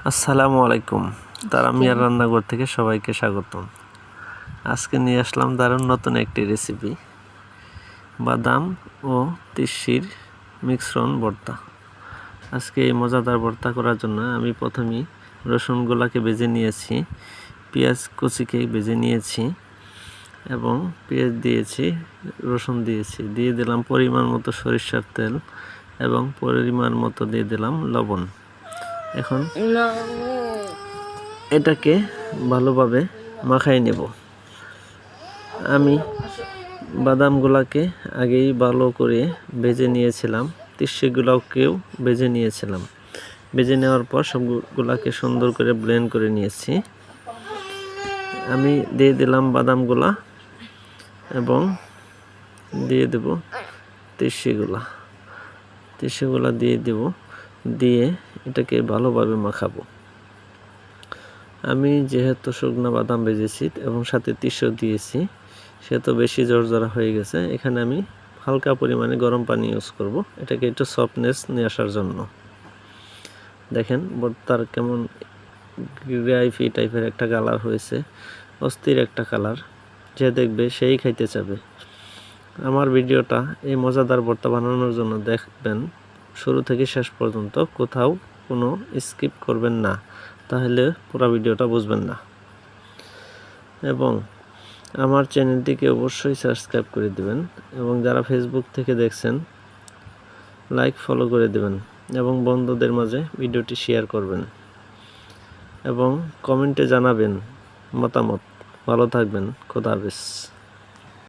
আসসালামু আলাইকুম। তারা মিয়ার রান্নাঘর থেকে সবাইকে স্বাগতম। আজকে নিয়ে আসলাম দারুণ নতুন একটি রেসিপি, বাদাম ও তিসির মিশ্রণ ভর্তা। আজকে এই মজাদার ভর্তা করার জন্য আমি প্রথমেই রসুনগুলাকে ভেজে নিয়েছি, পেঁয়াজ কুচিকে ভেজে নিয়েছি এবং পেঁয়াজ দিয়েছি, রসুন দিয়েছি, দিয়ে দিলাম পরিমাণ মতো সরিষার তেল এবং পরিমাণ মতো দিয়ে দিলাম লবণ। এখন এটাকে ভালোভাবে মাখাই নেব। আমি বাদামগুলাকে আগেই ভালো করে ভেজে নিয়েছিলাম, তিসিগুলোকেও ভেজে নিয়েছিলাম। ভেজে নেওয়ার পর সবগুলাকে সুন্দর করে ব্লেন্ড করে নিয়েছি। আমি দিয়ে দিলাম বাদামগুলা এবং দিয়ে দেব তিসিগুলা দিয়ে দেব, দিয়ে এটাকে ভালোভাবে মাখাবো। আমি যেহেতু শুকনো বাদাম ভেজেছি এবং সাথে তিসিও দিয়েছি, সেহেতু বেশি জর্জরা হয়ে গেছে। এখানে আমি হালকা পরিমাণে গরম পানি ইউজ করব, এটাকে একটু সফটনেস নিয়ে আসার জন্য। দেখেন ভর্তার কেমন গ্রেভি টাইপের একটা কালার হয়েছে, অস্থির একটা কালার, যে দেখবে সেই খাইতে চাবে। আমার ভিডিওটা এই মজাদার ভর্তা বানানোর জন্য দেখবেন শুরু থেকে শেষ পর্যন্ত, কোথাও কোনো স্কিপ করবেন না, তাহলে পুরো ভিডিওটা বুঝবেন না। এবং আমার চ্যানেলটিকে অবশ্যই সাবস্ক্রাইব করে দেবেন এবং যারা ফেসবুক থেকে দেখছেন লাইক ফলো করে দেবেন এবং বন্ধুদের মাঝে ভিডিওটি শেয়ার করবেন এবং কমেন্টে জানাবেন মতামত। ভালো থাকবেন। খোদা হাফেজ।